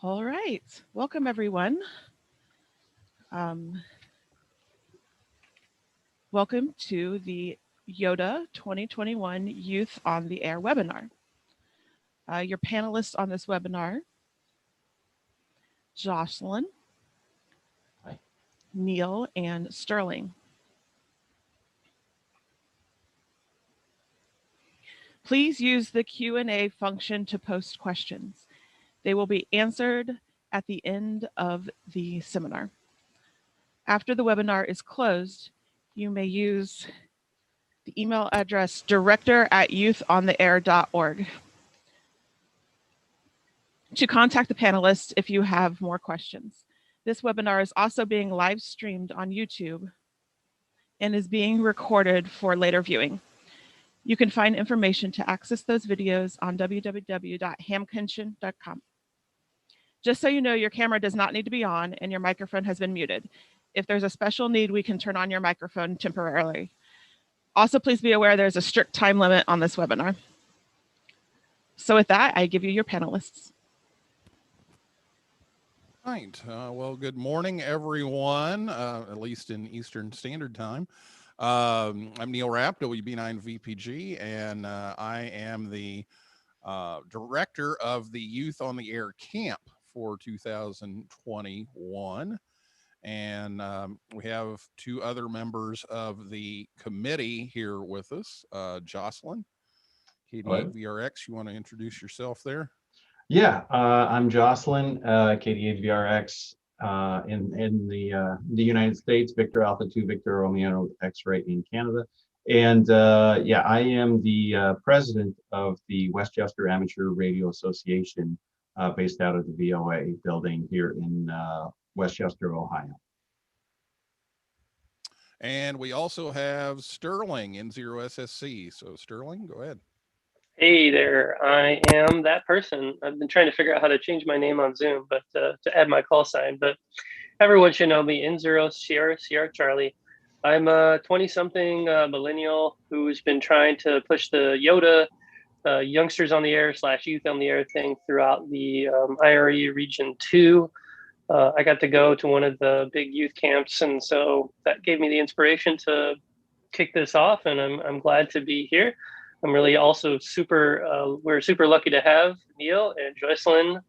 All right. Welcome, everyone. Um, Welcome to the YOTA 2021 Youth on the Air webinar. Your panelists on this webinar, Jocelyn, Hi. Neil, and Sterling. Please use the Q&A function to post questions. They will be answered at the end of the seminar. After the webinar is closed, you may use the email address director@youthontheair.org to contact the panelists if you have more questions. This webinar is also being live streamed on YouTube and is being recorded for later viewing. You can find information to access those videos on www.hamkenshin.com. Just so you know, your camera does not need to be on and your microphone has been muted. If there's a special need, we can turn on your microphone temporarily. Also, please be aware there's a strict time limit on this webinar. So with that, I give you your panelists. Right. Well, good morning, everyone, at least in Eastern Standard Time. I'm Neil Rapp, WB9VPG, and I am the director of the Youth on the Air camp for 2021. And we have two other members of the committee here with us, Jocelyn, KD8VRX. You want to introduce yourself there? Yeah, I'm Jocelyn, KD8VRX in the United States, Victor Alpha 2, Victor Romeo X-ray in Canada. And yeah, I am the president of the Westchester Amateur Radio Association based out of the VOA building here in Westchester, Ohio. And we also have Sterling N0SSC. So Sterling, go ahead. Hey there, I am that person. I've been trying to figure out how to change my name on Zoom, but to add my call sign, but everyone should know me, N0 Sierra Charlie. I'm a 20-something millennial who's been trying to push the YOTA youngsters on the air / youth on the air thing throughout the IRE Region 2. I got to go to one of the big youth camps, and so that gave me the inspiration to kick this off, and I'm glad to be here. I'm really also we're super lucky to have Neil and Jocelyn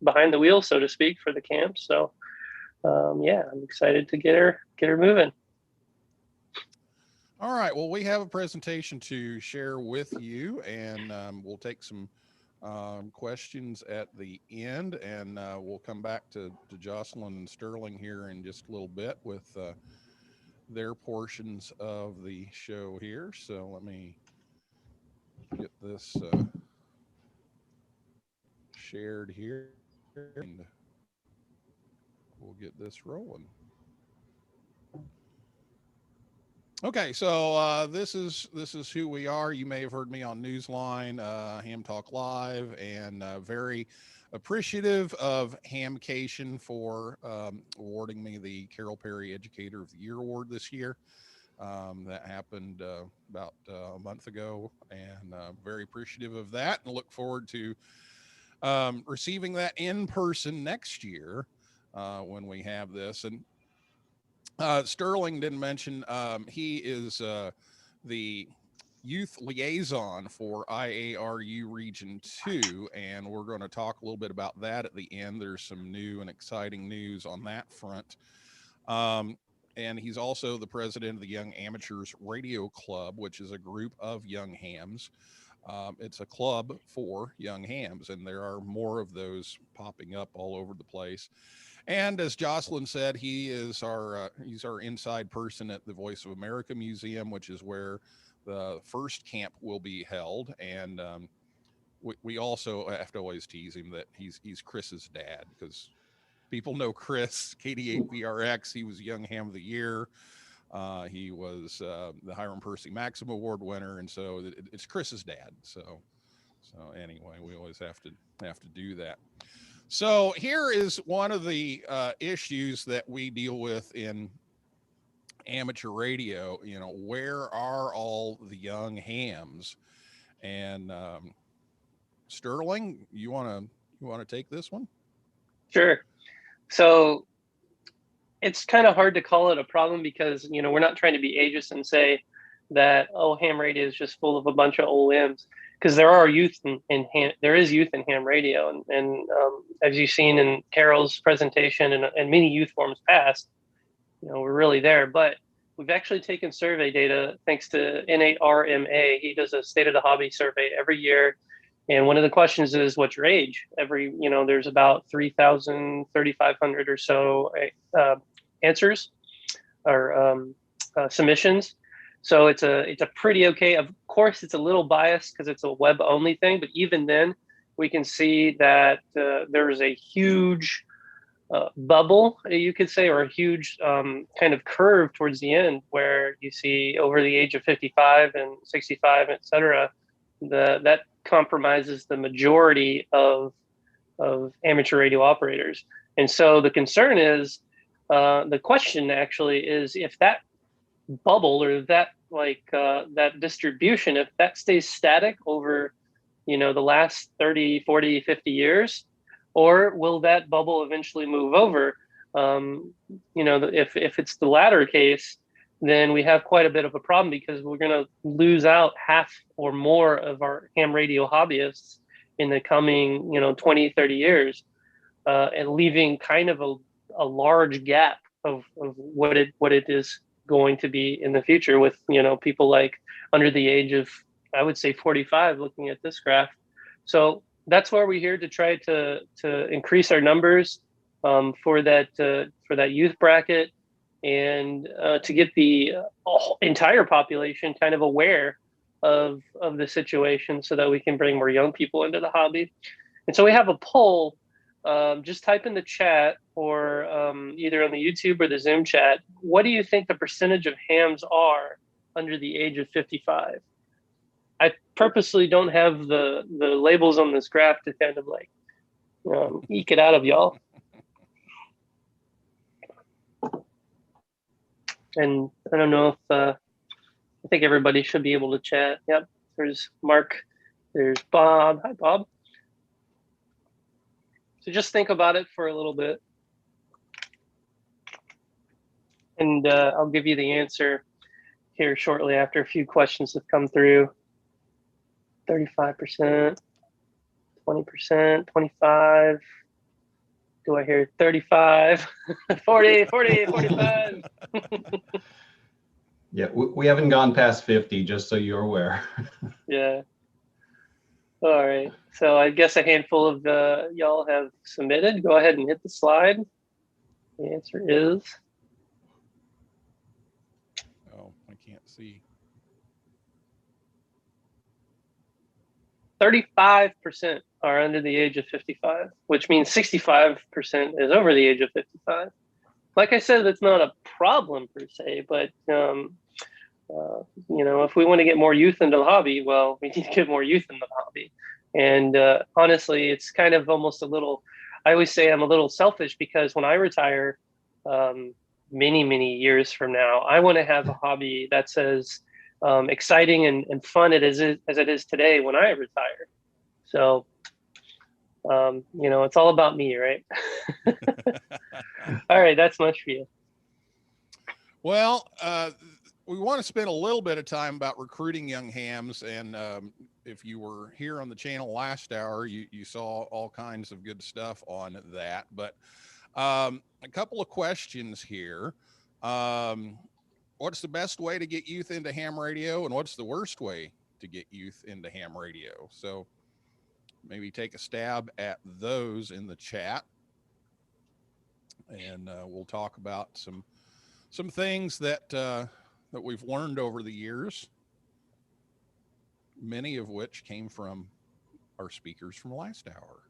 behind the wheel, so to speak, for the camp. So yeah, I'm excited to get her moving. All right. Well, we have a presentation to share with you, and we'll take some questions at the end, and we'll come back to Jocelyn and Sterling here in just a little bit with their portions of the show here. So let me get this shared here, and we'll get this rolling. Okay, so this is who we are. You may have heard me on Newsline, Ham Talk Live, and very appreciative of Hamcation for awarding me the Carol Perry Educator of the Year award this year. That happened about a month ago, and very appreciative of that, and look forward to receiving that in person next year when we have this. And Sterling didn't mention he is the youth liaison for IARU Region 2, and we're going to talk a little bit about that at the end. There's some new and exciting news on that front. And he's also the president of the Young Amateurs Radio Club, which is a group of young hams. It's a club for young hams, and there are more of those popping up all over the place. And as Jocelyn said, he's our inside person at the Voice of America Museum, which is where the first camp will be held. And we also have to always tease him that he's Chris's dad, because people know Chris, KD8VRX. He was Young Ham of the Year. He was the Hiram Percy Maxim Award winner, and so it's Chris's dad. So anyway, we always have to do that. So here is one of the issues that we deal with in amateur radio. You know, where are all the young hams? And Sterling, you want to take this one? Sure. So it's kind of hard to call it a problem because, you know, we're not trying to be ageist and say that, oh, ham radio is just full of a bunch of OEMs, because there are youth in ham, there is youth in ham radio. And as you've seen in Carol's presentation and many youth forums past, you know, we're really there. But we've actually taken survey data thanks to N8RMA. He does a state of the hobby survey every year. And one of the questions is, what's your age? Every, you know, there's about 3,000, 3,500 or so answers or submissions. So it's a pretty okay. Of course, it's a little biased because it's a web only thing, but even then, we can see that there's a huge bubble, you could say, or a huge kind of curve towards the end where you see over the age of 55 and 65, et cetera, that compromises the majority of amateur radio operators. And so the concern is, the question actually is, if that bubble or that that distribution, if that stays static over, you know, the last 30, 40, 50 years, or will that bubble eventually move over? You know, if it's the latter case, then we have quite a bit of a problem, because we're going to lose out half or more of our ham radio hobbyists in the coming, you know, 20, 30 years, and leaving kind of a large gap of what it is going to be in the future with, you know, people like under the age of, I would say 45, looking at this graph. So that's why we're here, to try to increase our numbers for that youth bracket, and to get the entire population kind of aware of the situation, so that we can bring more young people into the hobby. And so we have a poll. Just type in the chat, or either on the YouTube or the Zoom chat, what do you think the percentage of hams are under the age of 55? I purposely don't have the labels on this graph to kind of like eke it out of y'all. And I don't know if I think everybody should be able to chat. Yep, there's Mark, there's Bob. Hi, Bob. So just think about it for a little bit, and I'll give you the answer here shortly after a few questions have come through. 35%, 20%, 25. Do I hear 35, 40, 45? Yeah, we haven't gone past 50, just so you're aware. Yeah. All right. So I guess a handful of y'all have submitted. Go ahead and hit the slide. The answer is. Oh, I can't see. 35% are under the age of 55, which means 65% is over the age of 55. Like I said, that's not a problem per se, but you know, if we want to get more youth into the hobby, well, we need to get more youth in the hobby. And honestly, it's kind of almost a little, I always say I'm a little selfish, because when I retire many, many years from now, I want to have a hobby that's as exciting and fun as it is today when I retire. So, you know, it's all about me, right? All right, that's much for you. Well, we want to spend a little bit of time about recruiting young hams. And if you were here on the channel last hour, you saw all kinds of good stuff on that. But a couple of questions here. What's the best way to get youth into ham radio, and what's the worst way to get youth into ham radio? So maybe take a stab at those in the chat, and we'll talk about some things that that we've learned over the years, many of which came from our speakers from last hour.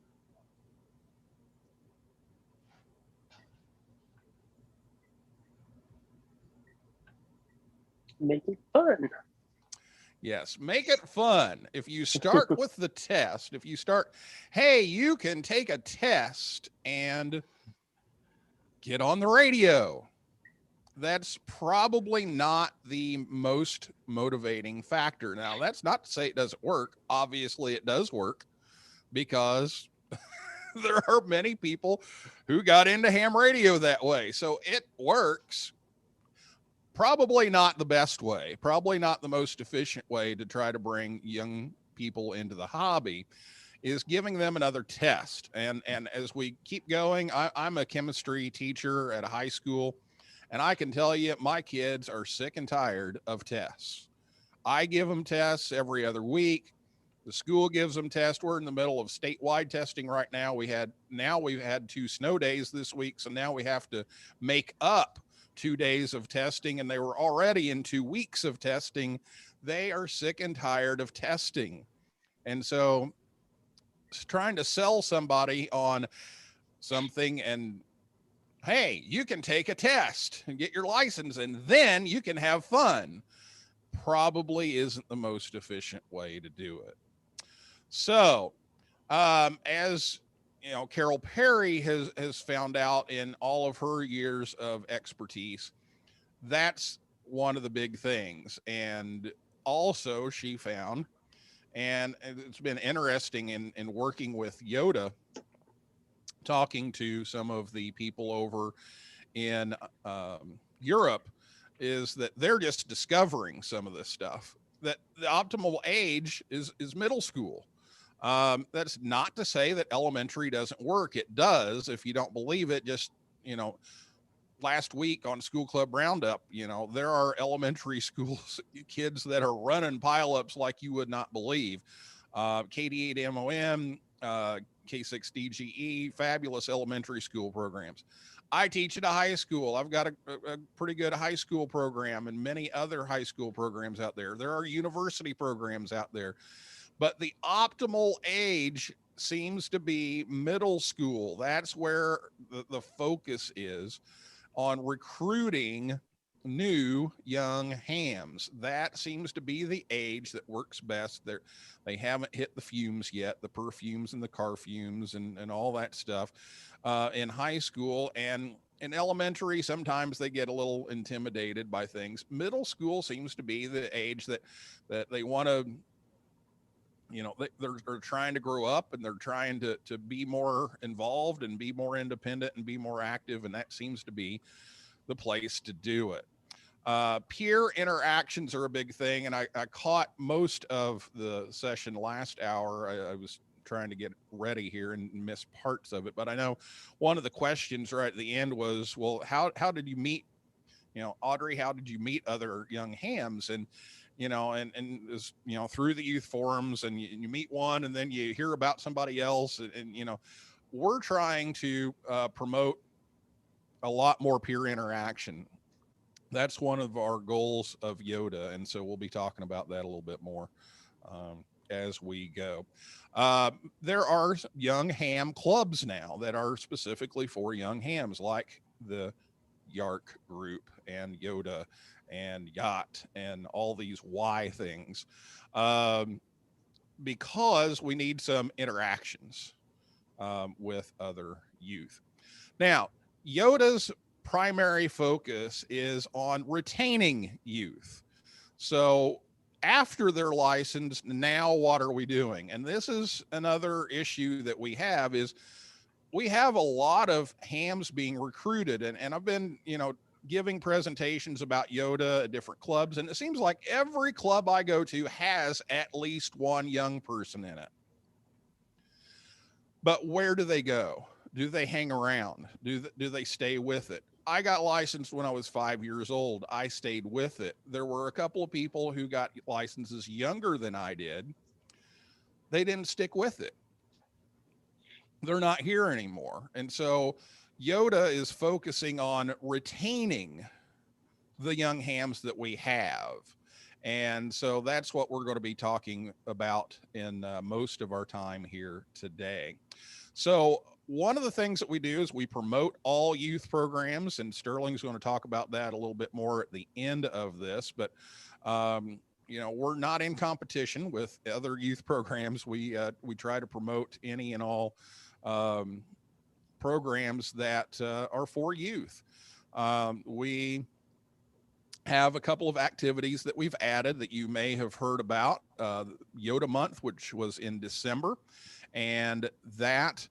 Make it fun. Yes, make it fun. If you start with the test, if you start, hey, you can take a test and get on the radio, that's probably not the most motivating factor. Now, that's not to say it doesn't work. Obviously, it does work, because there are many people who got into ham radio that way. So it works. Probably not the best way, probably not the most efficient way to try to bring young people into the hobby is giving them another test. And as we keep going, I'm a chemistry teacher at a high school, and I can tell you my kids are sick and tired of tests. I give them tests every other week. The school gives them tests. We're in the middle of statewide testing right now. We've had 2 snow days this week, so now we have to make up 2 days of testing, and they were already in 2 weeks of testing. They are sick and tired of testing. And so trying to sell somebody on something and, hey, you can take a test and get your license and then you can have fun, probably isn't the most efficient way to do it. So, as you know, Carol Perry has found out in all of her years of expertise, that's one of the big things. And also she found, and it's been interesting in working with YOTA, talking to some of the people over in Europe, is that they're just discovering some of this stuff, that the optimal age is middle school. That's not to say that elementary doesn't work. It does. If you don't believe it, just, you know, last week on School Club Roundup, you know, there are elementary schools kids that are running pileups like you would not believe. KD8MOM, K6DGE, fabulous elementary school programs. I teach at a high school. I've got a pretty good high school program and many other high school programs out there. There are university programs out there, but the optimal age seems to be middle school. That's where the focus is, on recruiting new young hams. That seems to be the age that works best. They haven't hit the fumes yet, the perfumes and the car fumes and all that stuff in high school. And in elementary, sometimes they get a little intimidated by things. Middle school seems to be the age that they want to, you know, they're trying to grow up and they're trying to be more involved and be more independent and be more active. And that seems to be the place to do it. Peer interactions are a big thing. And I caught most of the session last hour. I was trying to get ready here and missed parts of it, but I know one of the questions right at the end was, well, how did you meet, you know, Audrey, how did you meet other young hams? And, you know, and as you know, through the youth forums, and you meet one and then you hear about somebody else. And you know, we're trying to promote a lot more peer interaction. That's one of our goals of YOTA. And so we'll be talking about that a little bit more as we go. There are young ham clubs now that are specifically for young hams, like the YARC group and YOTA and Yacht and all these Y things, because we need some interactions with other youth. Now, YOTA's primary focus is on retaining youth. So after they're licensed, now what are we doing? And this is another issue that we have, is we have a lot of hams being recruited. And I've been, you know, giving presentations about YOTA at different clubs, and it seems like every club I go to has at least one young person in it. But where do they go? Do they hang around? Do they stay with it? I got licensed when I was 5 years old. I stayed with it. There were a couple of people who got licenses younger than I did. They didn't stick with it. They're not here anymore. And so YOTA is focusing on retaining the young hams that we have. And so that's what we're going to be talking about in most of our time here today. So one of the things that we do is we promote all youth programs, and Sterling's going to talk about that a little bit more at the end of this. But you know, we're not in competition with other youth programs. We try to promote any and all programs that are for youth. We have a couple of activities that we've added that you may have heard about. YOTA Month, which was in December, and that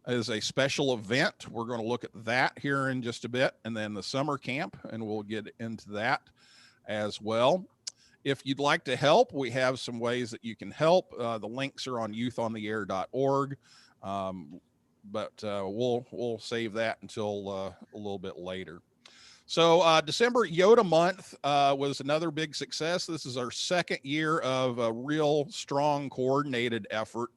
is a special event. We're going to look at that here in just a bit, and then the summer camp, and we'll get into that as well. If you'd like to help, we have some ways that you can help. The links are on youthontheair.org. But we'll save that until a little bit later. So December YOTA month was another big success. This is our second year of a real strong coordinated effort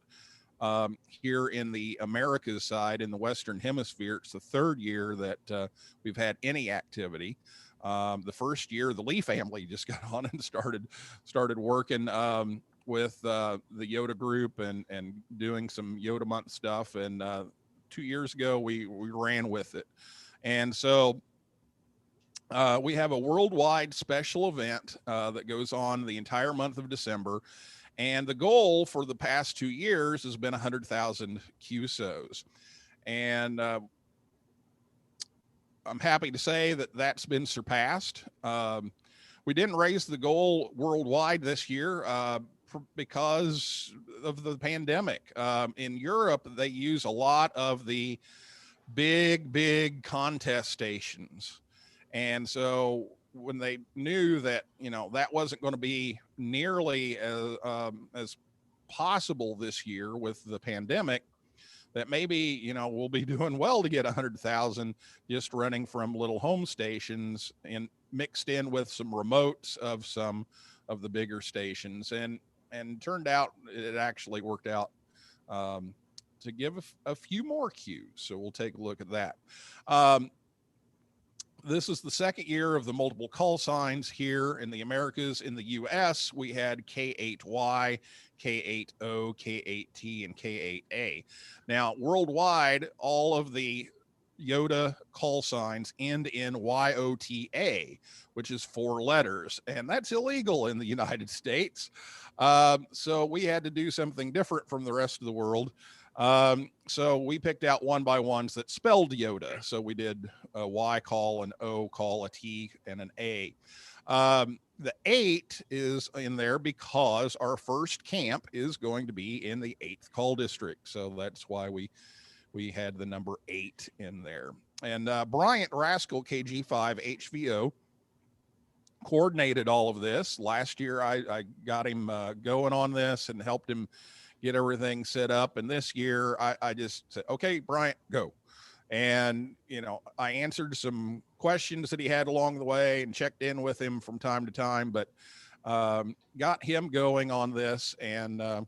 here in the Americas side, in the Western Hemisphere. It's the third year that we've had any activity. The first year, the Lee family just got on and started working with the YOTA group and doing some YOTA month stuff. And 2 years ago, we ran with it. And so we have a worldwide special event that goes on the entire month of December. And the goal for the past 2 years has been 100,000 QSOs. And I'm happy to say that that's been surpassed. We didn't raise the goal worldwide this year because of the pandemic. In Europe, they use a lot of the big contest stations. And so when they knew that, that wasn't going to be nearly as possible this year with the pandemic, that maybe, we'll be doing well to get 100,000 just running from little home stations and mixed in with some remotes of some of the bigger stations. And turned out it actually worked out to give a few more cues. So we'll take a look at that. This is the second year of the multiple call signs here in the Americas. In the US, we had K8Y, K8O, K8T, and K8A. Now, worldwide, all of the YOTA call signs end in YOTA, which is 4 letters, and that's illegal in the United States. So we had to do something different from the rest of the world. So we picked out one by ones that spelled YOTA. So we did a Y call, an O call, a T, and an A. The 8 is in there because our first camp is going to be in the 8th call district. So that's why we had the number 8 in there. And Bryant Rascal, KG5 HVO, coordinated all of this. Last year, I got him going on this and helped him get everything set up. And this year, I just said, okay, Bryant, go. And, I answered some questions that he had along the way and checked in with him from time to time, but got him going on this. And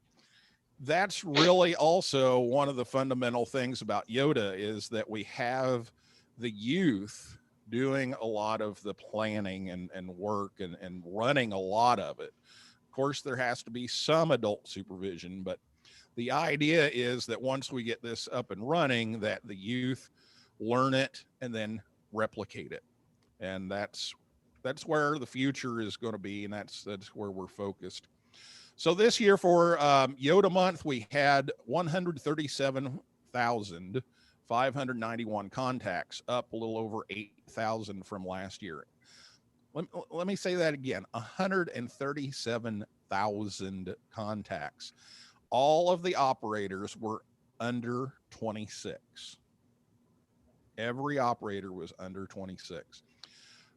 that's really also one of the fundamental things about YOTA is that we have the youth doing a lot of the planning and work and running a lot of it. Of course, there has to be some adult supervision, but the idea is that once we get this up and running, that the youth learn it and then replicate it. And that's where the future is going to be. And that's where we're focused. So this year for YOTA month, we had 137,591 contacts, up a little over 8,000 from last year. Let me say that again, 137,000 contacts. All of the operators were under 26. Every operator was under 26.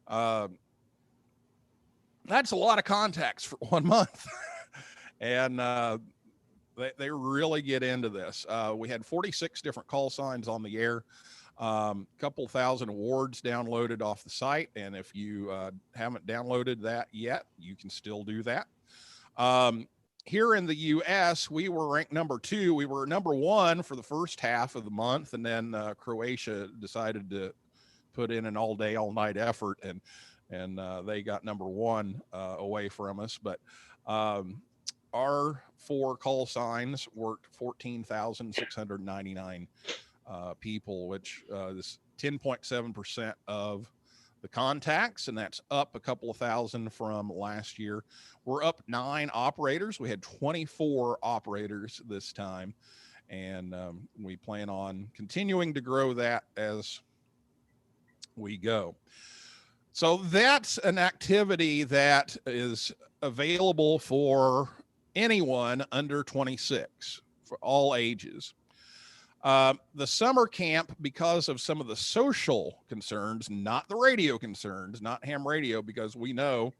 That's a lot of contacts for 1 month. And they really get into this. We had 46 different call signs on the air, couple thousand awards downloaded off the site. And if you haven't downloaded that yet, you can still do that. Here in the US, we were ranked number 2. We were number 1 for the first half of the month. And then Croatia decided to put in an all day, all night effort. And they got number 1 away from us. But our 4 call signs worked 14,699 people, which is 10.7% of the contacts, and that's up a couple of thousand from last year. We're up 9 operators. We had 24 operators this time, and we plan on continuing to grow that as we go. So that's an activity that is available for anyone under 26 for all ages. The summer camp, because of some of the social concerns, not the radio concerns, not ham radio, because we know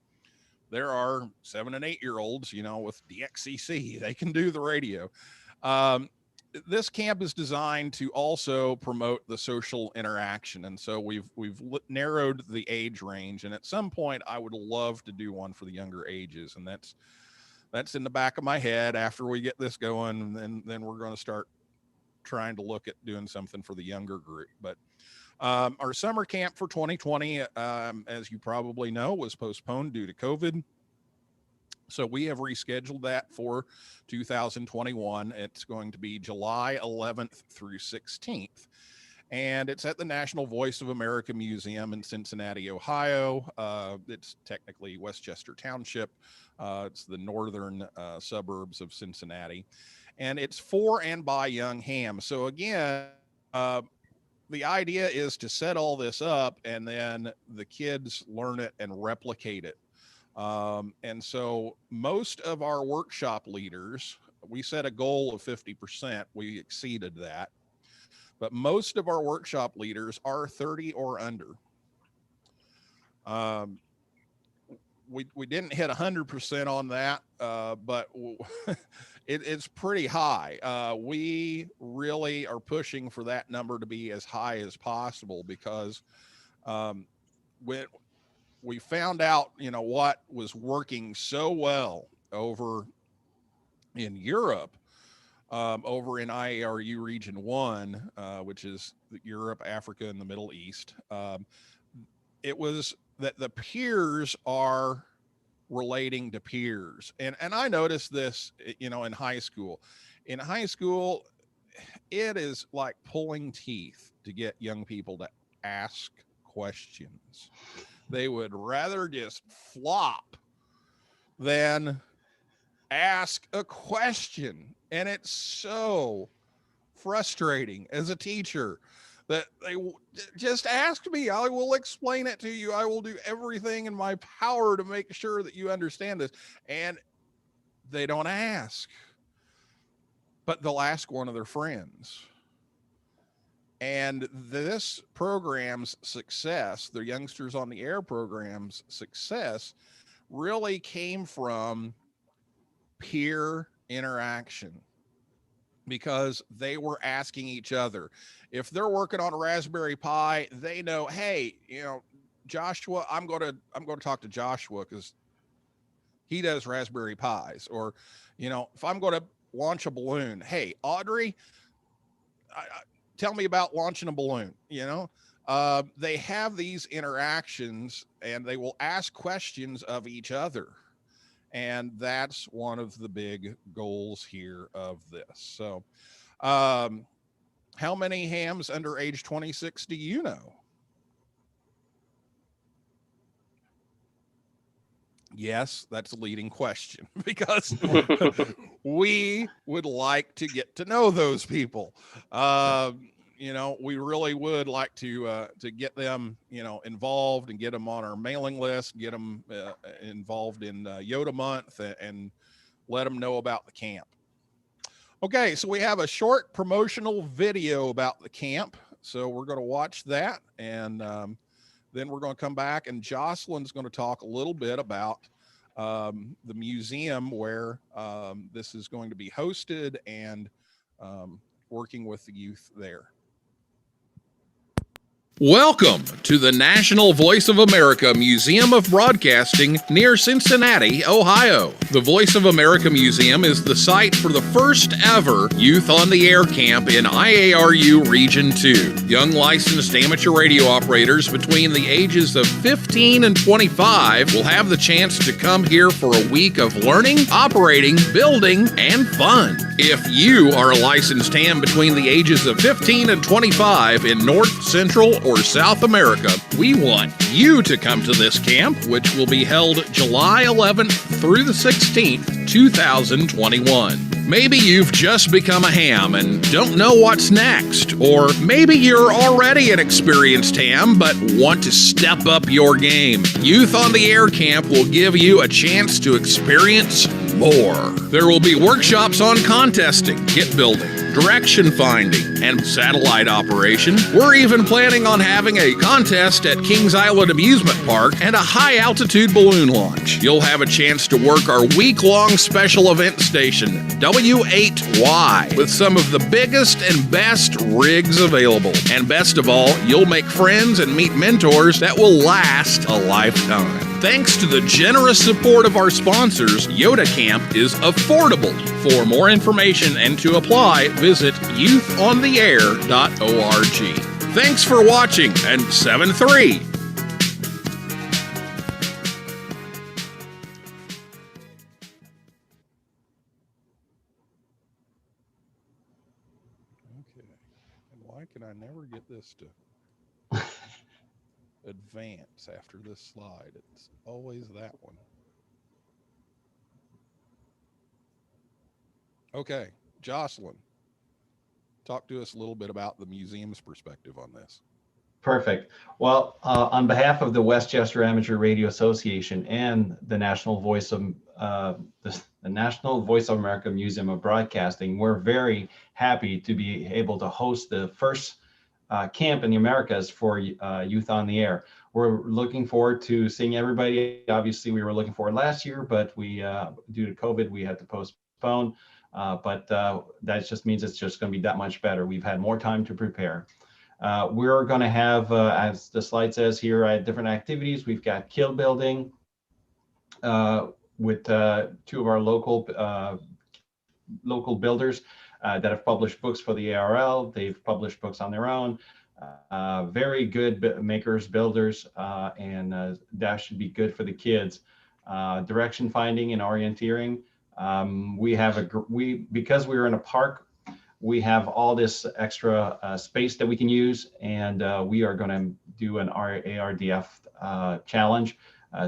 there are 7 and 8 year olds, with DXCC, they can do the radio. This camp is designed to also promote the social interaction. And so we've narrowed the age range. And at some point I would love to do one for the younger ages. And that's in the back of my head after we get this going. And then we're going to start trying to look at doing something for the younger group. But our summer camp for 2020, as you probably know, was postponed due to COVID. So we have rescheduled that for 2021. It's going to be July 11th through 16th. And it's at the National Voice of America Museum in Cincinnati, Ohio. It's technically Westchester Township. It's the northern suburbs of Cincinnati. And it's for and by young hams. So again, the idea is to set all this up and then the kids learn it and replicate it. And so most of our workshop leaders, we set a goal of 50%. We exceeded that, but most of our workshop leaders are 30 or under. We didn't hit 100% on that, but it's pretty high. We really are pushing for that number to be as high as possible because, when we found out, what was working so well over in Europe, over in IARU Region 1, which is Europe, Africa, and the Middle East. It was that the peers are relating to peers. And I noticed this, in high school. In high school, it is like pulling teeth to get young people to ask questions. They would rather just flop than ask a question. And it's so frustrating as a teacher that they just ask me. I will explain it to you. I will do everything in my power to make sure that you understand this. And they don't ask, but they'll ask one of their friends. And this program's success, the Youngsters on the Air program's success, really came from peer interaction, because they were asking each other. If they're working on a Raspberry Pi, they know, hey, Joshua, I'm going to talk to Joshua because he does Raspberry Pis. Or, if I'm going to launch a balloon, hey, Audrey, tell me about launching a balloon. They have these interactions and they will ask questions of each other. And that's one of the big goals here of this. So, how many hams under age 26 do you know? Yes, that's a leading question because we would like to get to know those people. We really would like to get them, involved and get them on our mailing list, get them involved in YOTA month and let them know about the camp. Okay, so we have a short promotional video about the camp. So we're going to watch that. And then we're going to come back and Jocelyn's going to talk a little bit about the museum where this is going to be hosted and working with the youth there. Welcome to the National Voice of America Museum of Broadcasting near Cincinnati, Ohio. The Voice of America Museum is the site for the first ever Youth on the Air camp in IARU Region 2. Young licensed amateur radio operators between the ages of 15 and 25 will have the chance to come here for a week of learning, operating, building, and fun. If you are a licensed ham between the ages of 15 and 25 in North, Central, or South America, we want you to come to this camp, which will be held July 11th through the 16th, 2021. Maybe you've just become a ham and don't know what's next, or maybe you're already an experienced ham but want to step up your game. Youth on the Air Camp will give you a chance to experience more. There will be workshops on contesting, kit building, direction finding, and satellite operation. We're even planning on having a contest at Kings Island Amusement Park and a high-altitude balloon launch. You'll have a chance to work our week-long special event station, W8Y, with some of the biggest and best rigs available. And best of all, you'll make friends and meet mentors that will last a lifetime. Thanks to the generous support of our sponsors, YOTA Camp is affordable. For more information and to apply, visit youthontheair.org. Thanks for watching, and 7-3. Okay, and why can I never get this to advance after this slide? It's always that one. Okay, Jocelyn, talk to us a little bit about the museum's perspective on this. Perfect. Well, on behalf of the Westchester Amateur Radio Association and the National Voice of the National Voice of America Museum of Broadcasting, we're very happy to be able to host the first camp in the Americas for Youth on the Air. We're looking forward to seeing everybody. Obviously, we were looking forward last year, but we, due to COVID, we had to postpone. But that just means it's just going to be that much better. We've had more time to prepare. We're going to have, as the slide says here, different activities. We've got kill building with two of our local builders that have published books for the ARL. They've published books on their own. Very good makers, builders, and that should be good for the kids. Direction finding and orienteering. Because we were in a park, we have all this extra space that we can use, and we are going to do an ARDF challenge.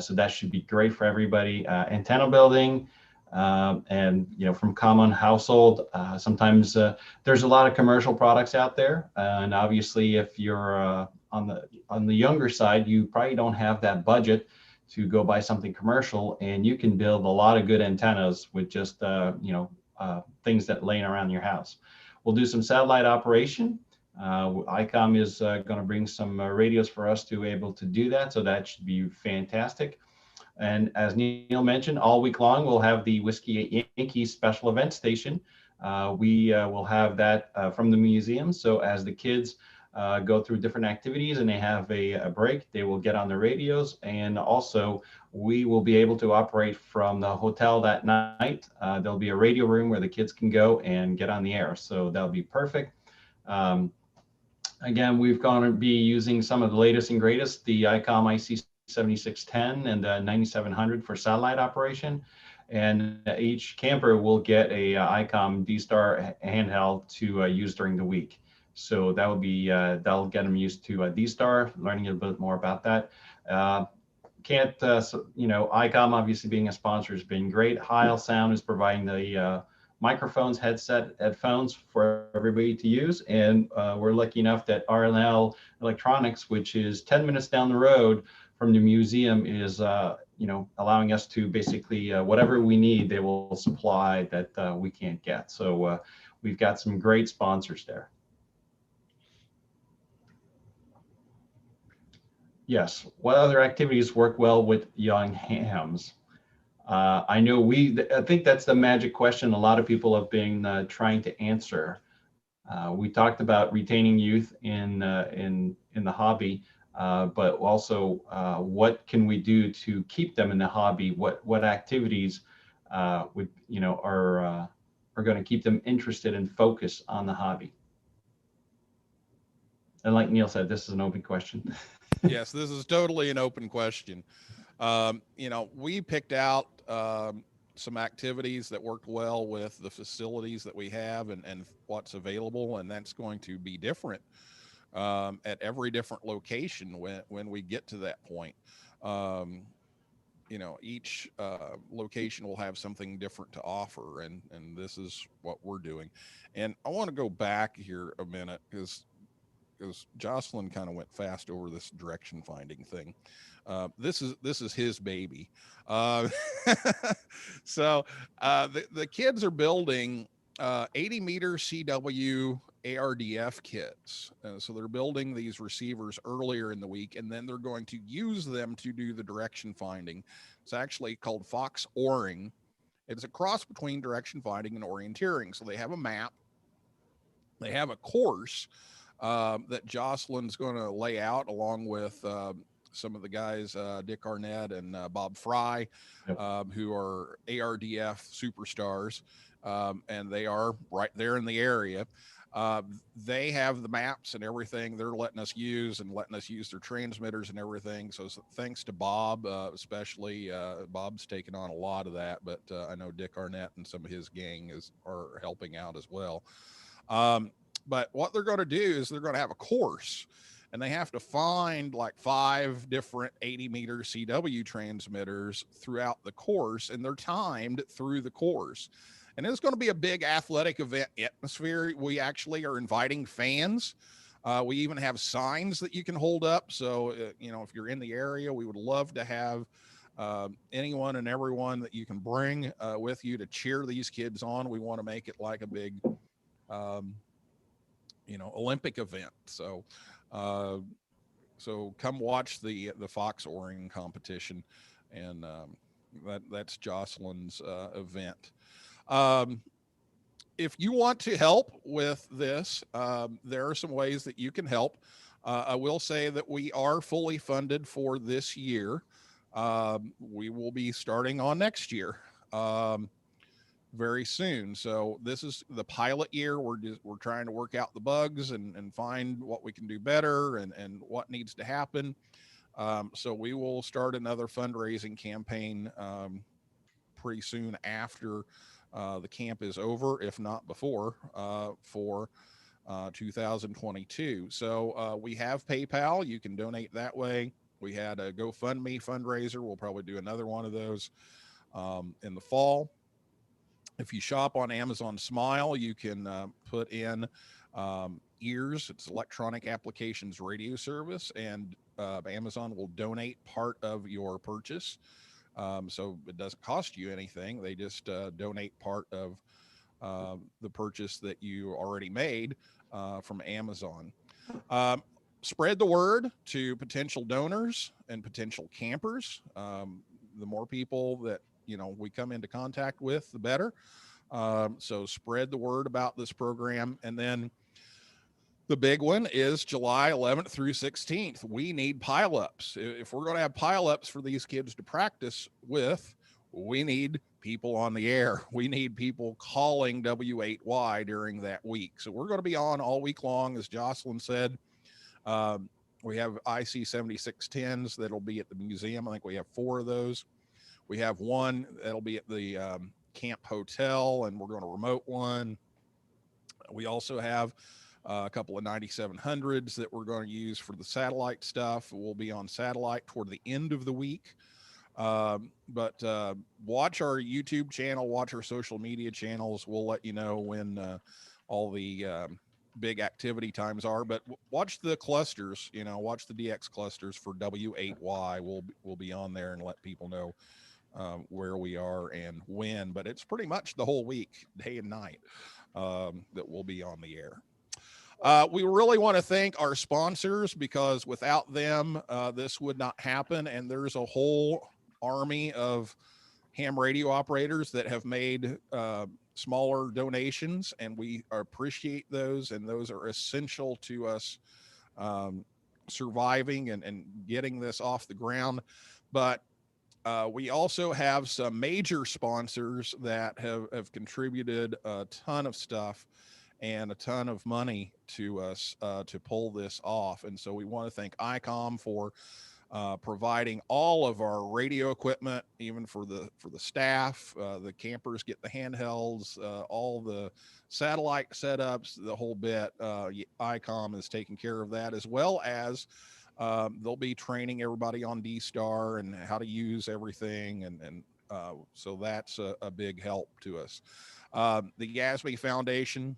So that should be great for everybody. Antenna building, and from common household. Sometimes there's a lot of commercial products out there, and obviously, if you're on the younger side, you probably don't have that budget to go buy something commercial, and you can build a lot of good antennas with just things that laying around your house. We'll do some satellite operation. ICOM is going to bring some radios for us to be able to do that, so that should be fantastic. And as Neil mentioned, all week long we'll have the Whiskey Yankee special event station. We will have that from the museum. So as the kids go through different activities and they have a break, they will get on the radios, and also we will be able to operate from the hotel that night. There'll be a radio room where the kids can go and get on the air, so that'll be perfect. Again, we're going to be using some of the latest and greatest, the ICOM IC 7610 and 9700 for satellite operation, and each camper will get a ICOM D-Star handheld to use during the week. So that will be that'll get them used to D-Star, learning a bit more about that. ICOM obviously being a sponsor has been great. Heil Sound is providing the microphones, headphones for everybody to use, and we're lucky enough that RNL Electronics, which is 10 minutes down the road from the museum, is allowing us to basically whatever we need, they will supply that we can't get. So we've got some great sponsors there. Yes. What other activities work well with young hams? I know I think that's the magic question a lot of people have been trying to answer. We talked about retaining youth in the hobby, but also what can we do to keep them in the hobby? What activities are going to keep them interested and focused on the hobby? And like Neil said, this is an open question. Yes, this is totally an open question. We picked out some activities that worked well with the facilities that we have and what's available, and that's going to be different at every different location when we get to that point. Each location will have something different to offer, and this is what we're doing. And I want to go back here a minute because Jocelyn kind of went fast over this direction finding thing. This is his baby. So the kids are building 80 meter CW ARDF kits. So they're building these receivers earlier in the week, and then they're going to use them to do the direction finding. It's actually called Fox Oring. It's a cross between direction finding and orienteering. So they have a map, they have a course that Jocelyn's going to lay out along with some of the guys, Dick Arnett and Bob Fry, Yep. who are ARDF superstars, and they are right there in the area. They have the maps and everything they're letting us use and letting us use their transmitters and everything. So thanks to Bob, especially Bob's taken on a lot of that, but I know Dick Arnett and some of his gang are helping out as well. But what they're going to do is they're going to have a course, and they have to find like 5 different 80 meter CW transmitters throughout the course, and they're timed through the course. And it's going to be a big athletic event atmosphere. We actually are inviting fans. We even have signs that you can hold up. So, you know, if you're in the area, we would love to have anyone and everyone that you can bring with you to cheer these kids on. We want to make it like a big, you know, Olympic event. So, so come watch the Fox Oring competition, and that's Jocelyn's event. If you want to help with this, there are some ways that you can help. I will say that we are fully funded for this year. We will be starting on next year very soon. So this is the pilot year. We're trying to work out the bugs and find what we can do better and what needs to happen. So we will start another fundraising campaign pretty soon after the camp is over, if not before, for 2022. So we have PayPal. You can donate that way. We had a GoFundMe fundraiser. We'll probably do another one of those in the fall. If you shop on Amazon Smile, you can put in EARS. It's Electronic Applications Radio Service, and Amazon will donate part of your purchase. So it doesn't cost you anything. They just donate part of the purchase that you already made from Amazon. Spread the word to potential donors and potential campers. The more people that we come into contact with, the better. So spread the word about this program. And then the big one is July 11th through 16th. We need pileups. If we're going to have pileups for these kids to practice with, we need people on the air. We need people calling W8Y during that week. So we're going to be on all week long, as Jocelyn said. We have IC 7610s that'll be at the museum. I think we have 4 of those. We have one that'll be at the camp hotel, and we're going to remote one. We also have a couple of 9700s that we're going to use for the satellite stuff. We'll be on satellite toward the end of the week. But watch our YouTube channel, watch our social media channels. We'll let you know when all the big activity times are, but watch the clusters, watch the DX clusters for W8Y. We'll be on there and let people know where we are and when, but it's pretty much the whole week, day and night, that we'll be on the air. We really want to thank our sponsors, because without them, this would not happen. And there's a whole army of ham radio operators that have made smaller donations, and we appreciate those. And those are essential to us surviving and getting this off the ground. But we also have some major sponsors that have contributed a ton of stuff and a ton of money to us to pull this off. And so we want to thank ICOM for providing all of our radio equipment, even for the staff. The campers get the handhelds, all the satellite setups, the whole bit. ICOM is taking care of that, as well as they'll be training everybody on D-Star and how to use everything. And so that's a big help to us. The YASB Foundation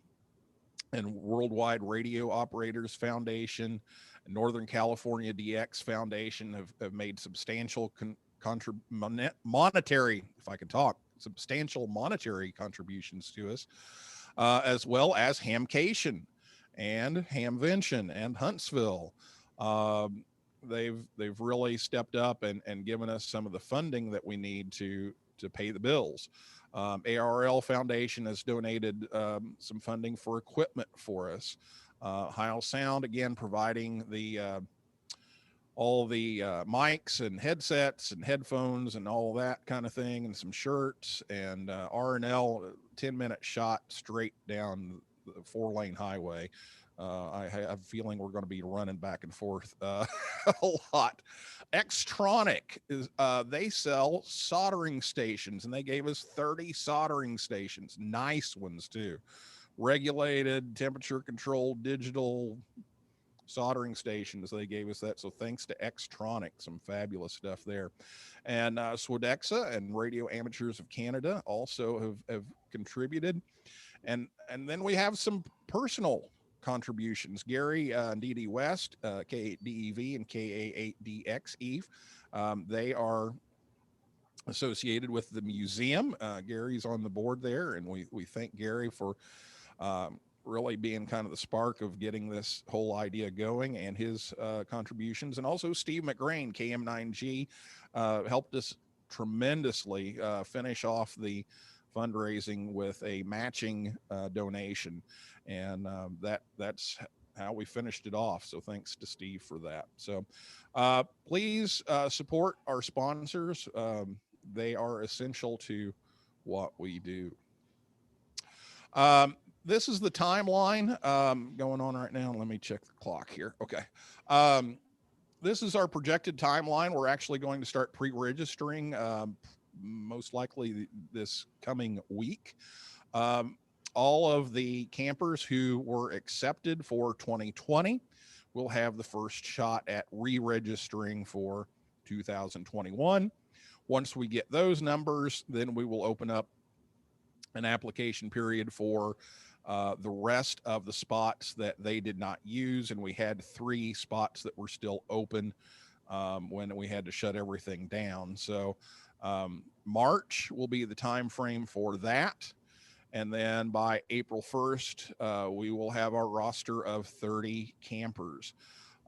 and Worldwide Radio Operators Foundation, Northern California DX Foundation have made substantial monetary, if I can talk, substantial monetary contributions to us. as well as Hamcation and Hamvention and Huntsville. They've really stepped up and given us some of the funding that we need to pay the bills. ARL Foundation has donated some funding for equipment for us. Heil Sound, again, providing the all the mics and headsets and headphones and all that kind of thing, and some shirts, and R&L 10-minute shot straight down the 4-lane highway. I have a feeling we're going to be running back and forth a lot. Xtronic is they sell soldering stations, and they gave us 30 soldering stations, nice ones too, regulated, temperature controlled, digital soldering stations. They gave us that. So thanks to Xtronic, some fabulous stuff there. And Swadexa and Radio Amateurs of Canada also have contributed. And then we have some personal contributions. Gary and DD West, K8DEV and KA8DXE. They are associated with the museum. Gary's on the board there, and we thank Gary for really being kind of the spark of getting this whole idea going, and his contributions. And also Steve McGrain, KM9G, helped us tremendously finish off the fundraising with a matching donation. And that's how we finished it off. So thanks to Steve for that. So please support our sponsors. They are essential to what we do. This is the timeline going on right now. Let me check the clock here. Okay. This is our projected timeline. We're actually going to start pre-registering most likely this coming week. All of the campers who were accepted for 2020 will have the first shot at re-registering for 2021. Once we get those numbers, then we will open up an application period for the rest of the spots that they did not use. And we had 3 spots that were still open when we had to shut everything down. So March will be the time frame for that. And then by April 1st, we will have our roster of 30 campers.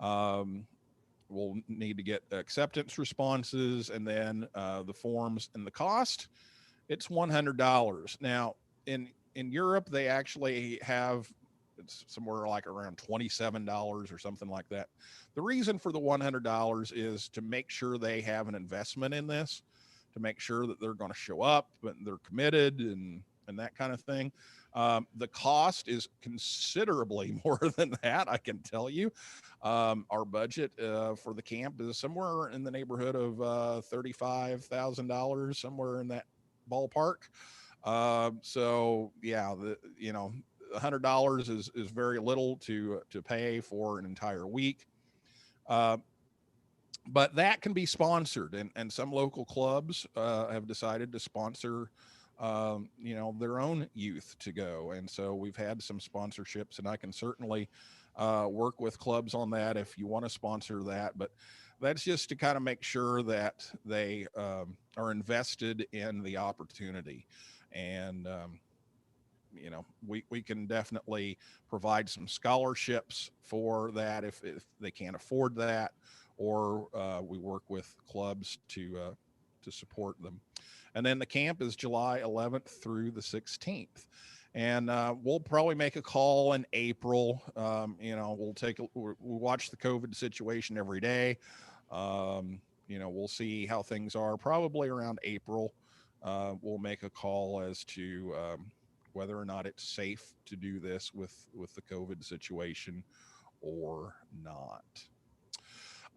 We'll need to get acceptance responses, and then the forms. And the cost, it's $100. Now, in Europe, they actually have, it's somewhere like around $27 or something like that. The reason for the $100 is to make sure they have an investment in this, to make sure that they're going to show up and they're committed and that kind of thing. The cost is considerably more than that, I can tell you. Our budget for the camp is somewhere in the neighborhood of $35,000, somewhere in that ballpark. So yeah, $100 is very little to pay for an entire week. But that can be sponsored, and some local clubs have decided to sponsor their own youth to go. And so we've had some sponsorships, and I can certainly work with clubs on that if you want to sponsor that. But that's just to kind of make sure that they are invested in the opportunity. And, we can definitely provide some scholarships for that if they can't afford that, or we work with clubs to support them. And then the camp is July 11th through the 16th. And we'll probably make a call in April. We'll watch the COVID situation every day. We'll see how things are. Probably around April, we'll make a call as to whether or not it's safe to do this with the COVID situation or not.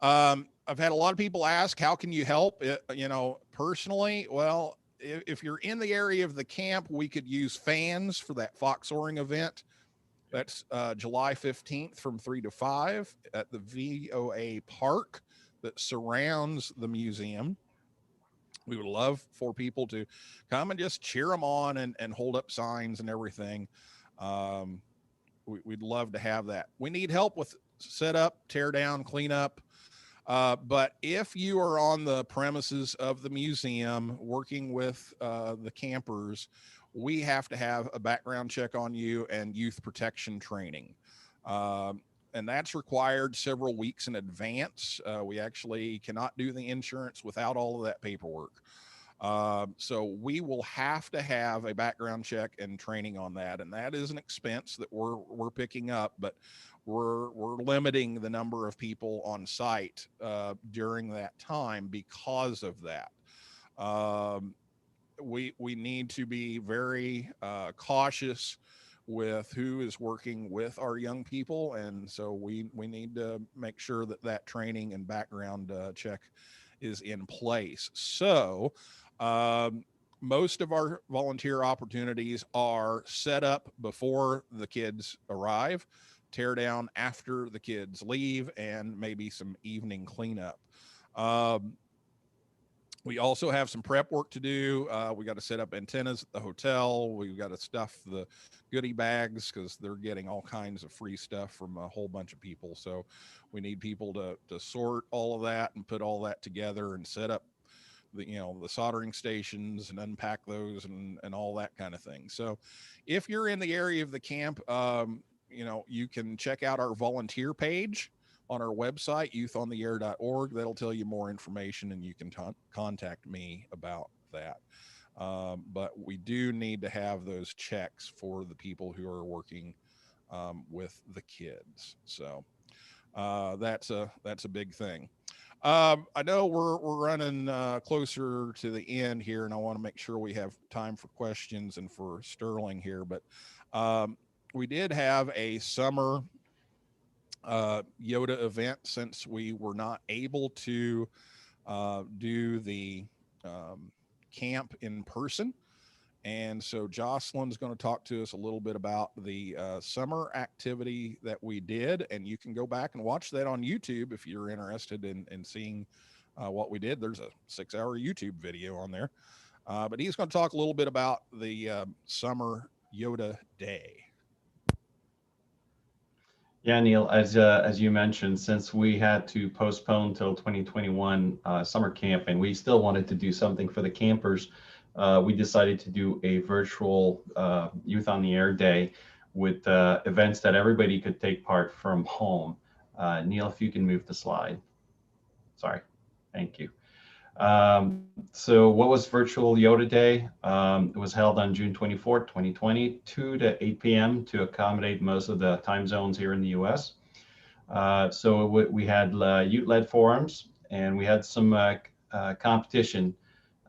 I've had a lot of people ask, how can you help? Personally, well, if you're in the area of the camp, we could use fans for that fox soaring event. That's July 15th from 3 to 5 at the VOA park that surrounds the museum. We would love for people to come and just cheer them on and hold up signs and everything. We'd love to have that. We need help with setup, tear down, clean up. But if you are on the premises of the museum working with the campers, we have to have a background check on you and youth protection training. Um, and that's required several weeks in advance. We actually cannot do the insurance without all of that paperwork. So we will have to have a background check and training on that, and that is an expense that we're picking up, but we're limiting the number of people on site during that time because of that. Um, we need to be very cautious with who is working with our young people, and so we need to make sure that that training and background check is in place. So um, most of our volunteer opportunities are set up before the kids arrive, tear down after the kids leave, and maybe some evening cleanup. um, we also have some prep work to do. We got to set up antennas at the hotel. We've got to stuff the goodie bags because they're getting all kinds of free stuff from a whole bunch of people. So we need people to sort all of that and put all that together and set up the soldering stations and unpack those and all that kind of thing. So if you're in the area of the camp, you can check out our volunteer page on our website, youthontheair.org. That'll tell you more information, and you can contact me about that. But we do need to have those checks for the people who are working with the kids. So that's a big thing. I know we're running closer to the end here, and I want to make sure we have time for questions and for Sterling here. But we did have a summer YOTA event since we were not able to do the camp in person. And so Jocelyn's going to talk to us a little bit about the summer activity that we did. And you can go back and watch that on YouTube if you're interested in seeing what we did. There's a 6-hour YouTube video on there. But he's going to talk a little bit about the summer YOTA day. Yeah, Neil, as you mentioned, since we had to postpone till 2021 summer camp, and we still wanted to do something for the campers, we decided to do a virtual Youth on the Air Day with events that everybody could take part from home. Neil, if you can move the slide. Sorry, thank you. So what was virtual YOTA Day? It was held on June 24th, 2020, 2 to 8 p.m. to accommodate most of the time zones here in the US. So we had youth-led forums, and we had some competition.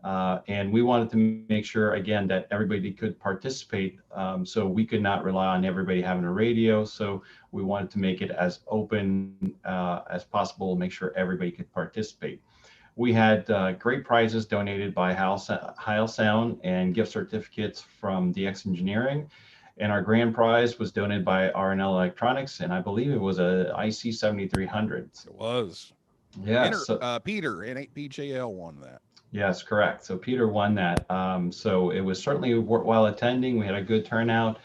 And we wanted to make sure, again, that everybody could participate. So we could not rely on everybody having a radio. So we wanted to make it as open as possible, make sure everybody could participate. We had great prizes donated by Heil Sound and gift certificates from DX Engineering. And our grand prize was donated by R&L Electronics, and I believe it was a IC 7300. It was. Yeah. Peter, N8PJL won that. Yes, correct. So Peter won that. So it was certainly worthwhile attending. We had a good turnout.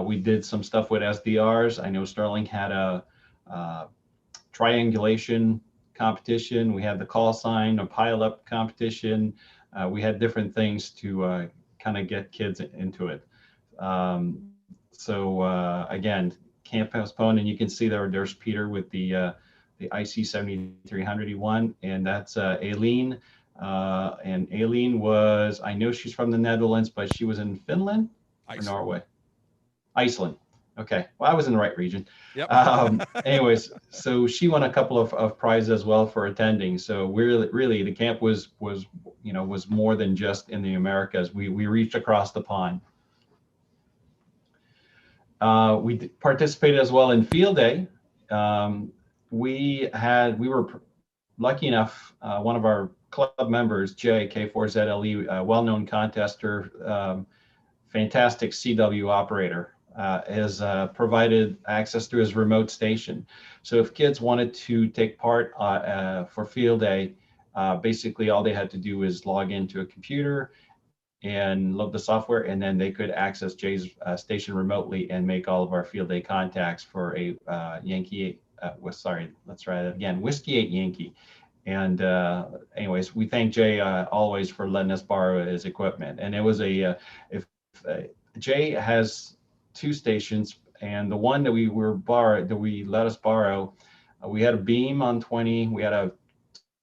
We did some stuff with SDRs. I know Sterling had a triangulation competition. We had the call sign, a pile up competition. We had different things to kind of get kids into it. Again, camp postponed, and you can see there's Peter with the IC 7300 he won, and that's Aileen. And Aileen was, I know she's from the Netherlands, but she was in Finland or Norway? Iceland. Okay, well, I was in the right region. Yep. Anyways, so she won a couple of prizes as well for attending. So really the camp was more than just in the Americas. We reached across the pond. We participated as well in Field Day. We were lucky enough, one of our club members, Jay K4ZLE, a well-known contester, fantastic CW operator, has provided access to his remote station. So if kids wanted to take part for Field Day, basically all they had to do is log into a computer and load the software, and then they could access Jay's station remotely and make all of our Field Day contacts for a Yankee sorry, let's try that again. Whiskey 8 Yankee. And anyways, we thank Jay always for letting us borrow his equipment. And it was if Jay has 2 stations, and the one that we let us borrow, we had a beam on 20, we had a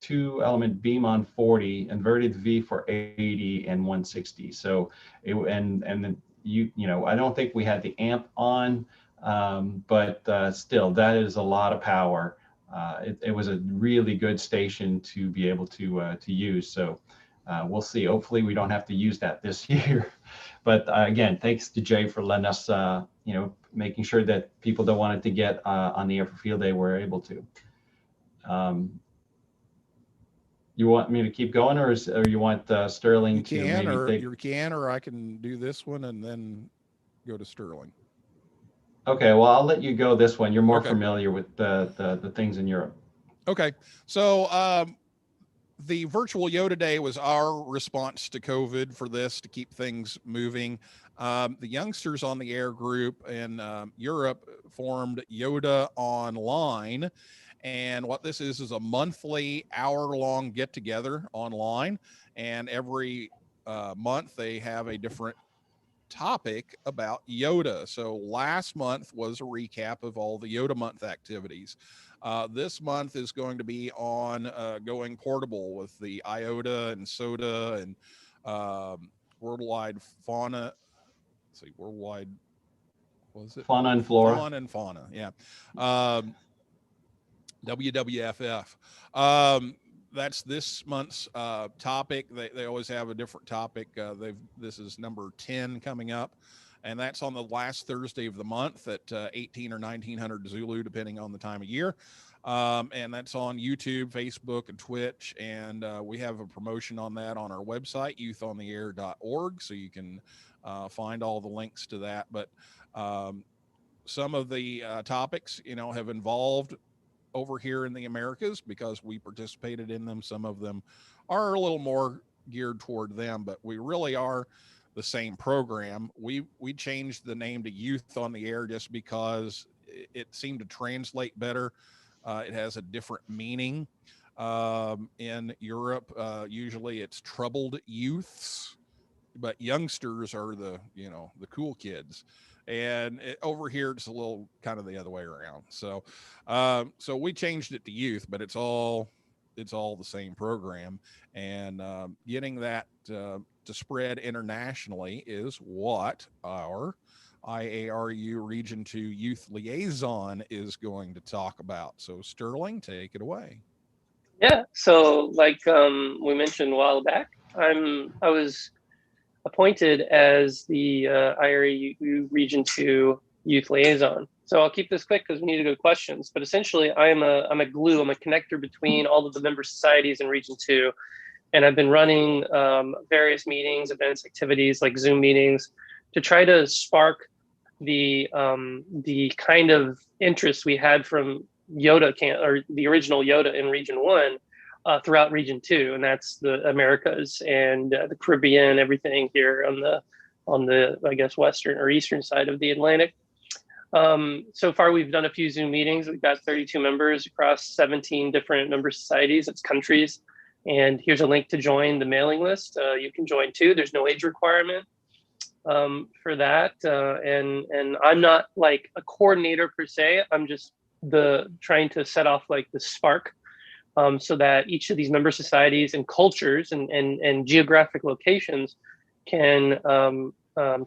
2-element beam on 40, inverted V for 80 and 160. So and then you know, I don't think we had the amp on, but still, that is a lot of power. It was a really good station to be able to use. So we'll see. Hopefully, we don't have to use that this year. But again, thanks to Jay for letting us, you know, making sure that people that wanted to get on the air for field day were able to. You want me to keep going, or you want Sterling to maybe take? You can, or I can do this one and then go to Sterling. Okay, well, I'll let you go this one. You're more familiar with the things in Europe. Okay, so the virtual YOTA Day was our response to COVID for this, to keep things moving. The youngsters on the air group in Europe formed YOTA Online. And what this is a monthly hour-long get-together online. And every month they have a different topic about YOTA. So last month was a recap of all the YOTA month activities. This month is going to be on going portable with the IOTA and SOTA and worldwide fauna. Let's see, worldwide, what was it? Fauna and flora. Fauna and fauna, yeah. WWFF. That's this month's topic. They always have a different topic. This is number 10 coming up, and that's on the last Thursday of the month at 18 or 1900 Zulu, depending on the time of year. And that's on YouTube, Facebook, and Twitch. And we have a promotion on that on our website, youthontheair.org, so you can find all the links to that. But some of the topics, you know, have involved over here in the Americas because we participated in them. Some of them are a little more geared toward them, but we really are the same program. We changed the name to Youth on the Air just because it seemed to translate better. It has a different meaning. In Europe, usually it's troubled youths, but youngsters are the cool kids. And over here, it's a little kind of the other way around. So, so we changed it to youth, but it's all the same program. And getting that to spread internationally is what our IARU Region 2 Youth Liaison is going to talk about. So Sterling, take it away. Yeah. So like we mentioned a while back, I was appointed as the IARU Region 2 Youth Liaison. So I'll keep this quick because we need to go to questions. But essentially, I'm a glue. I'm a connector between all of the member societies in Region 2. And I've been running various meetings, events, activities like Zoom meetings to try to spark the kind of interest we had from YOTA or the original YOTA in Region 1 throughout Region 2, and that's the Americas and the Caribbean, everything here on the I guess western or eastern side of the Atlantic. So far, we've done a few Zoom meetings. We've got 32 members across 17 different member societies. It's countries. And here's a link to join the mailing list. You can join too. There's no age requirement for that. And I'm not like a coordinator per se. I'm just trying to set off like the spark so that each of these member societies and cultures and geographic locations can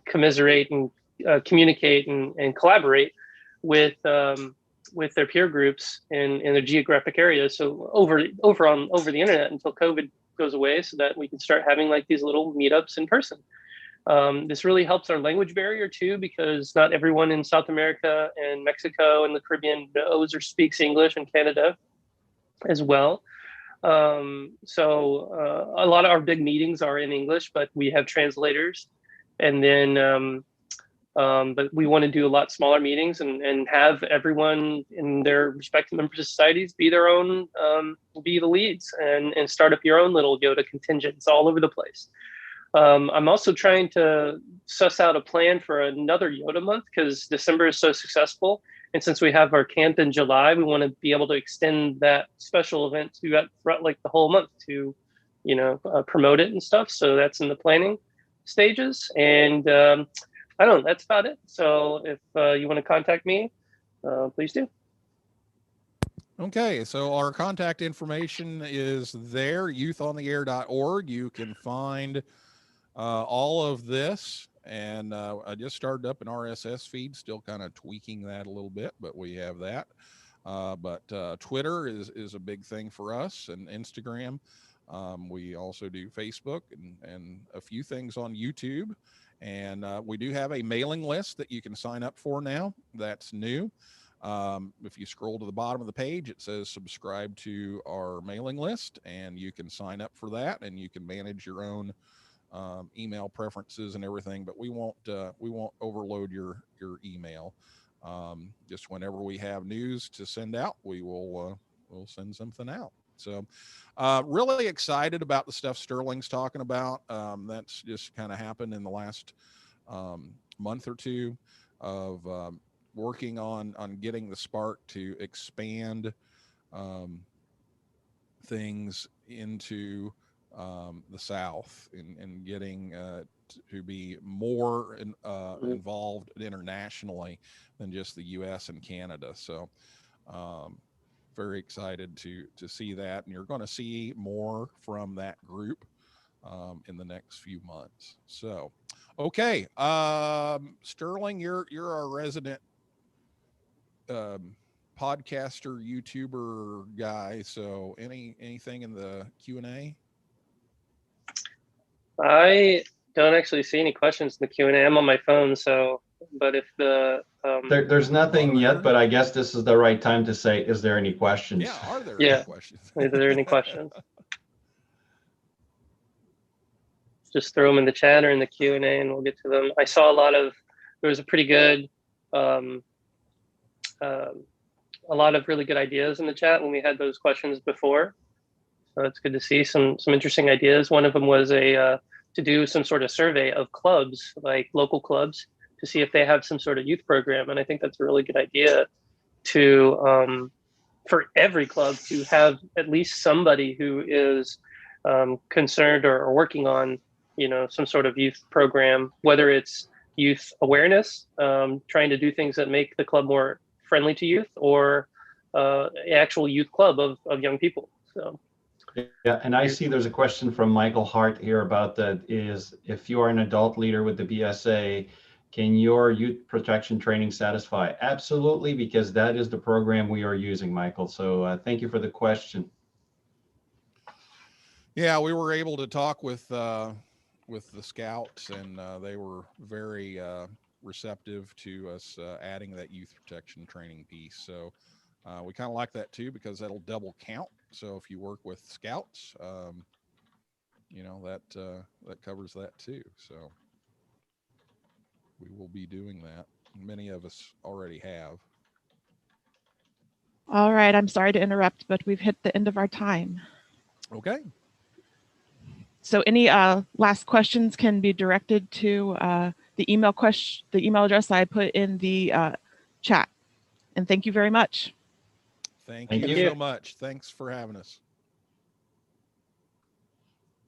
commiserate and communicate and collaborate with their peer groups in their geographic areas. So over the internet until COVID goes away, so that we can start having like these little meetups in person. This really helps our language barrier too, because not everyone in South America and Mexico and the Caribbean knows or speaks English, and Canada as well. So a lot of our big meetings are in English, but we have translators. And then but we want to do a lot smaller meetings and have everyone in their respective member societies be their own, be the leads and start up your own little YOTA contingents all over the place. I'm also trying to suss out a plan for another YOTA month because December is so successful And since we have our camp in July, we want to be able to extend that special event to throughout like the whole month to, promote it and stuff. So that's in the planning stages. And I don't know, that's about it. So if you want to contact me, please do. Okay, so our contact information is there, youthontheair.org. You can find all of this. And I just started up an RSS feed, still kind of tweaking that a little bit, but we have that. But Twitter is a big thing for us, and Instagram. We also do Facebook and a few things on YouTube. And we do have a mailing list that you can sign up for now. That's new. If you scroll to the bottom of the page, it says subscribe to our mailing list, and you can sign up for that, and you can manage your own email preferences and everything, but we won't overload your email. Just whenever we have news to send out, we'll send something out. So really excited about the stuff Sterling's talking about. That's just kind of happened in the last month or two of working on getting the Spark to expand things into the South and getting to be more involved internationally than just the U.S. and Canada. So very excited to see that, and you're going to see more from that group in the next few months. So, okay, Sterling, you're our resident podcaster, YouTuber guy. So anything in the Q&A? I don't actually see any questions in the Q&A. I'm on my phone, so, but if the... There's nothing yet, but I guess this is the right time to say, is there any questions? Yeah, are there any questions? Are there any questions? Just throw them in the chat or in the Q&A and we'll get to them. I saw there was a pretty good, a lot of really good ideas in the chat when we had those questions before. So it's good to see some interesting ideas. One of them was to do some sort of survey of clubs, like local clubs, to see if they have some sort of youth program. And I think that's a really good idea to, for every club to have at least somebody who is concerned or working on, some sort of youth program, whether it's youth awareness, trying to do things that make the club more friendly to youth, or actual youth club of young people. So. Yeah, and I see there's a question from Michael Hart here about that is, if you are an adult leader with the BSA, can your youth protection training satisfy? Absolutely, because that is the program we are using, Michael. So thank you for the question. Yeah, we were able to talk with the scouts, and they were very receptive to us adding that youth protection training piece. So we kind of like that too, because that'll double count. So if you work with scouts, that covers that too. So we will be doing that. Many of us already have. All right, I'm sorry to interrupt, but we've hit the end of our time. Okay. So any last questions can be directed to the email address I put in the chat. And thank you very much. Thank Thank you you so much. Thanks for having us.